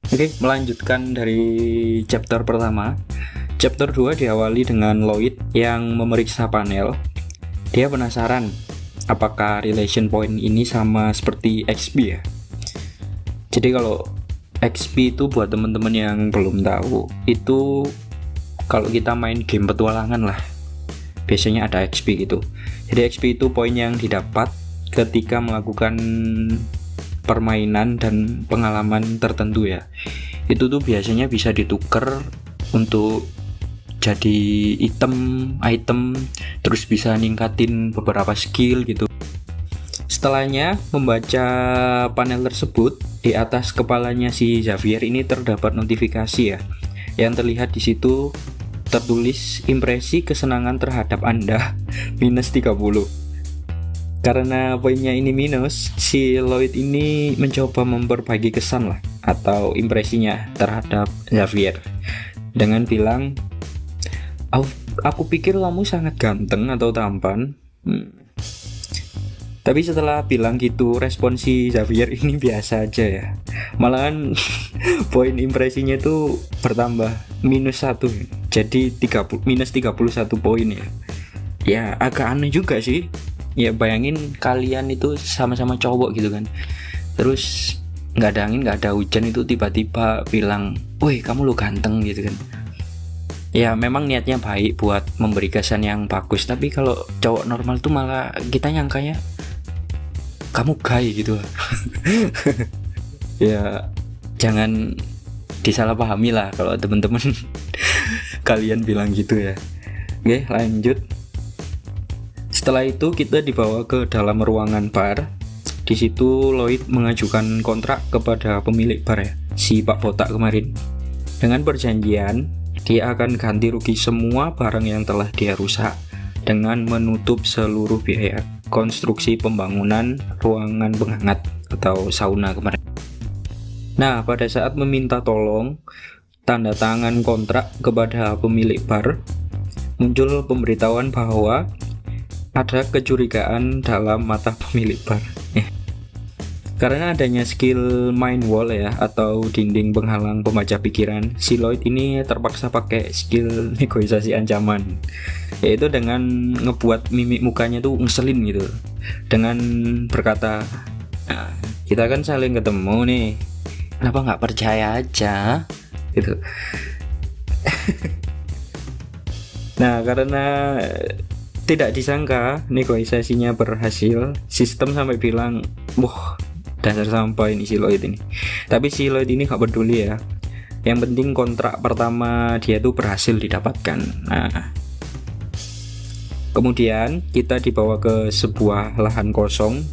Oke, melanjutkan dari chapter pertama. Chapter 2 diawali dengan Lloyd yang memeriksa panel. Dia penasaran apakah relation point ini sama seperti XP ya. Jadi kalau XP itu buat teman-teman yang belum tahu, itu kalau kita main game petualangan lah, biasanya ada XP gitu. Jadi XP itu poin yang didapat ketika melakukan permainan dan pengalaman tertentu ya. Itu tuh biasanya bisa ditukar untuk jadi item, terus bisa ningkatin beberapa skill gitu. Setelahnya membaca panel tersebut, di atas kepalanya si Xavier ini terdapat notifikasi ya. Yang terlihat di situ tertulis impresi kesenangan terhadap Anda minus 30. Karena poinnya ini minus, si Lloyd ini mencoba memperbaiki kesan lah atau impresinya terhadap Xavier dengan bilang, aku pikir kamu sangat ganteng atau tampan. Tapi setelah bilang gitu, respon si Xavier ini biasa aja ya. Malahan poin impresinya itu bertambah minus 1, jadi minus 31 poin ya. Ya agak aneh juga sih. Ya bayangin kalian itu sama-sama cowok gitu kan, terus nggak ada angin nggak ada hujan itu tiba-tiba bilang, woi kamu lu ganteng gitu kan. Ya memang niatnya baik buat memberi kesan yang bagus, tapi kalau cowok normal tuh malah kita nyangkanya kamu gay gitu. Ya jangan disalahpahami lah kalau temen-temen kalian bilang gitu ya. Oke, lanjut. Setelah itu kita dibawa ke dalam ruangan bar. Di situ Lloyd mengajukan kontrak kepada pemilik bar ya, si Pak Botak kemarin. Dengan perjanjian, dia akan ganti rugi semua barang yang telah dia rusak dengan menutup seluruh biaya konstruksi pembangunan ruangan penghangat atau sauna kemarin. Nah, pada saat meminta tolong tanda tangan kontrak kepada pemilik bar, muncul pemberitahuan bahwa ada kecurigaan dalam mata pemilik bar. Karena adanya skill mind wall ya, atau dinding penghalang pembaca pikiran, si Lloyd ini terpaksa pakai skill negosiasi ancaman, yaitu dengan ngebuat mimik mukanya tuh ngeselin gitu, dengan berkata, nah, kita kan saling ketemu nih, kenapa nggak percaya aja gitu. Nah, karena tidak disangka negosiasinya berhasil, sistem sampai bilang, wah dasar sampah ini si Lloyd ini. Tapi si Lloyd ini gak peduli ya, yang penting kontrak pertama dia tuh berhasil didapatkan. Nah, kemudian kita dibawa ke sebuah lahan kosong.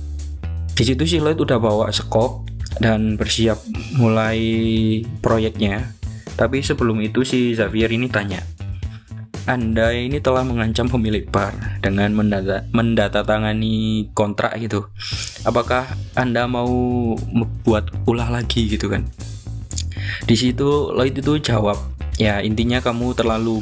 Di situ si Lloyd udah bawa skop dan bersiap mulai proyeknya. Tapi sebelum itu si Xavier ini tanya, Anda ini telah mengancam pemilik bar dengan mendatatangani kontrak gitu. Apakah Anda mau membuat ulah lagi gitu kan? Di situ Lloyd itu jawab, ya intinya kamu terlalu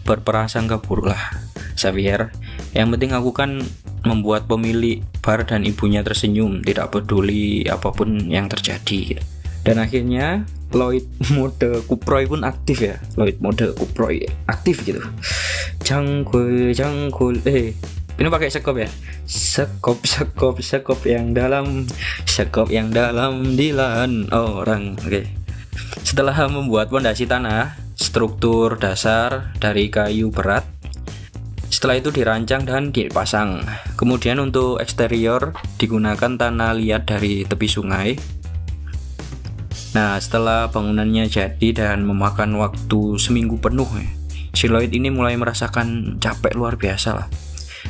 berprasangka buruk lah, Xavier. Yang penting aku kan membuat pemilik bar dan ibunya tersenyum, tidak peduli apapun yang terjadi. Dan akhirnya Lloyd mode kuproy pun aktif ya. Lloyd mode kuproy aktif gitu. Cangkul ini pakai sekop ya. Sekop yang dalam, sekop yang dalam di lahan orang. Oke. Setelah membuat pondasi tanah, struktur dasar dari kayu berat, setelah itu dirancang dan dipasang. Kemudian untuk eksterior digunakan tanah liat dari tepi sungai. Nah, setelah bangunannya jadi dan memakan waktu seminggu penuh, si Lloyd ini mulai merasakan capek luar biasa lah.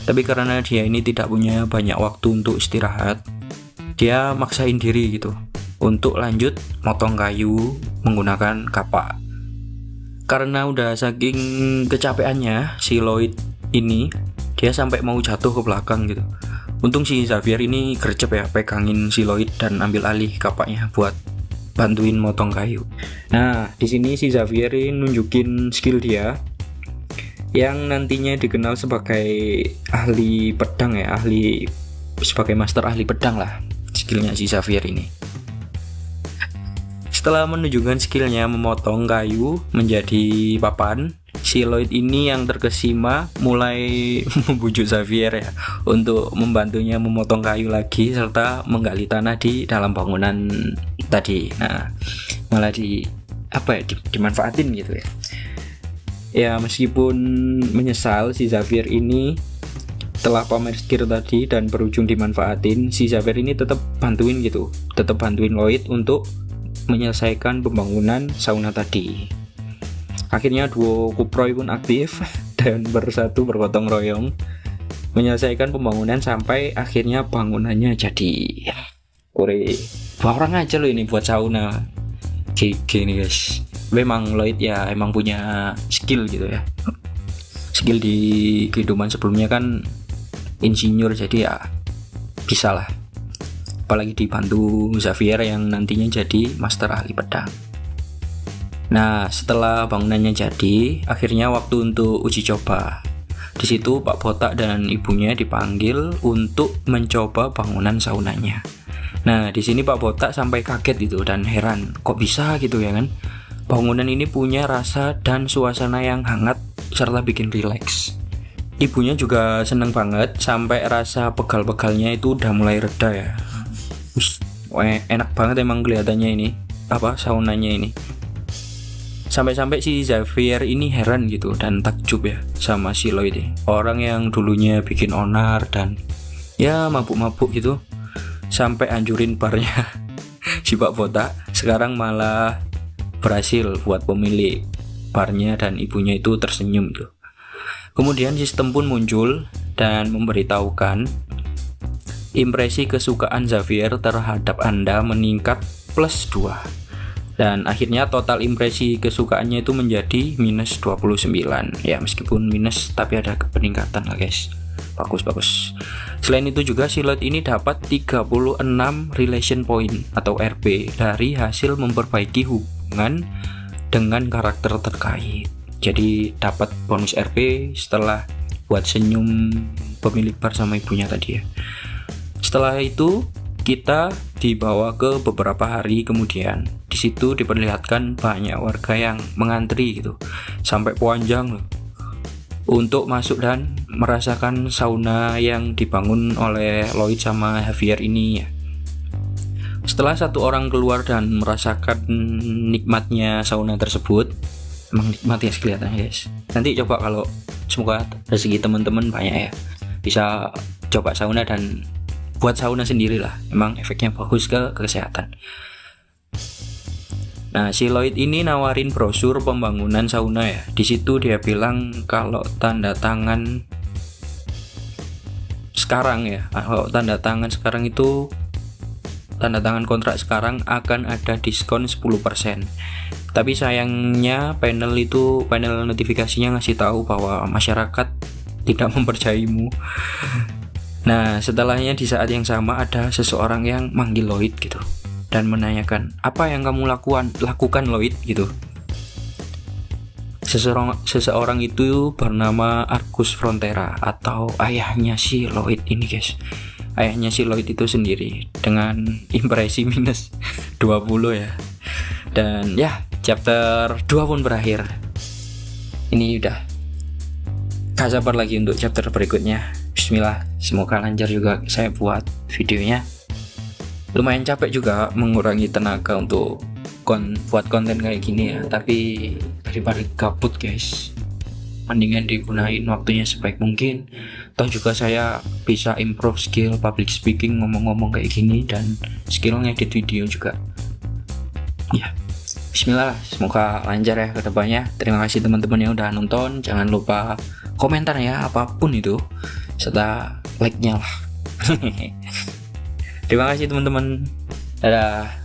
Tapi karena dia ini tidak punya banyak waktu untuk istirahat, dia maksain diri gitu untuk lanjut motong kayu menggunakan kapak. Karena udah saking kecapeannya, si Lloyd ini dia sampai mau jatuh ke belakang gitu. Untung si Xavier ini gercep ya, pegangin si Lloyd dan ambil alih kapaknya buat bantuin motong kayu. Nah, di sini si Xavier nunjukin skill dia yang nantinya dikenal sebagai ahli pedang ya, sebagai master ahli pedang lah skillnya si Xavier ini. Setelah menunjukkan skillnya memotong kayu menjadi papan, si Lloyd ini yang terkesima mulai membujuk Xavier ya untuk membantunya memotong kayu lagi serta menggali tanah di dalam bangunan tadi. Nah, malah dimanfaatin gitu ya. Ya, meskipun menyesal, si Xavier ini telah pamer skill tadi dan berujung dimanfaatin, si Xavier ini tetap bantuin Lloyd untuk menyelesaikan pembangunan sauna tadi. Akhirnya duo Kuproy pun aktif dan bersatu bergotong royong menyelesaikan pembangunan sampai akhirnya bangunannya jadi. Kore, dua orang aja loh ini buat sauna. Gini guys, memang Lloyd ya emang punya skill gitu ya. Skill di kehidupan sebelumnya kan insinyur, jadi ya bisa lah. Apalagi dibantu Xavier yang nantinya jadi master ahli pedang. Nah, setelah bangunannya jadi, akhirnya waktu untuk uji coba. Di situ Pak Botak dan ibunya dipanggil untuk mencoba bangunan saunanya. Nah, di sini Pak Botak sampai kaget gitu dan heran, kok bisa gitu ya kan? Bangunan ini punya rasa dan suasana yang hangat serta bikin rileks. Ibunya juga seneng banget sampai rasa pegal-pegalnya itu udah mulai reda ya. Enak banget emang kelihatannya ini saunanya ini. Sampai-sampai si Xavier ini heran gitu dan takjub ya sama si Lloyd ya. Orang yang dulunya bikin onar dan ya mabuk-mabuk gitu sampai hancurin barnya si Pak Botak, sekarang malah berhasil buat pemilik barnya dan ibunya itu tersenyum tuh. Kemudian sistem pun muncul dan memberitahukan impresi kesukaan Xavier terhadap Anda meningkat +2. Dan akhirnya total impresi kesukaannya itu menjadi -29. Ya meskipun minus tapi ada peningkatan lah guys. Bagus. Selain itu juga si Lloyd ini dapat 36 relation point atau RP dari hasil memperbaiki hubungan dengan karakter terkait. Jadi dapat bonus RP setelah buat senyum pemilik bar sama ibunya tadi ya. Setelah itu kita dibawa ke beberapa hari kemudian. Di situ diperlihatkan banyak warga yang mengantri gitu, sampai panjang loh, untuk masuk dan merasakan sauna yang dibangun oleh Lloyd sama Xavier ini ya. Setelah satu orang keluar dan merasakan nikmatnya sauna tersebut, emang nikmat ya kelihatannya guys. Nanti coba kalau semoga rezeki teman-teman banyak ya, bisa coba sauna dan buat sauna sendiri lah, emang efeknya bagus ke kesehatan. Nah, si Lloyd ini nawarin brosur pembangunan sauna ya. Di situ dia bilang kalau tanda tangan kontrak sekarang akan ada diskon 10%. Tapi sayangnya panel notifikasinya ngasih tahu bahwa masyarakat tidak mempercayaimu. Nah, setelahnya di saat yang sama ada seseorang yang manggil Lloyd gitu dan menanyakan, apa yang kamu lakukan Lloyd gitu. Seseorang itu bernama Argus Frontera atau ayahnya si Lloyd ini guys. Ayahnya si Lloyd itu sendiri dengan impresi -20 ya. Dan ya, chapter 2 pun berakhir. Ini udah gak sabar lagi untuk chapter berikutnya. Bismillah, semoga lancar juga saya buat videonya. Lumayan capek juga mengurangi tenaga untuk buat konten kayak gini ya. Tapi daripada gabut guys, mendingan digunain waktunya sebaik mungkin. Toh juga saya bisa improve skill public speaking, ngomong-ngomong kayak gini, dan skill ngedit video juga. Ya, bismillah, semoga lancar ya kedepannya. Terima kasih teman-teman yang udah nonton. Jangan lupa komentar ya, apapun itu, serta like-nya lah. Terima kasih teman-teman. Dadah.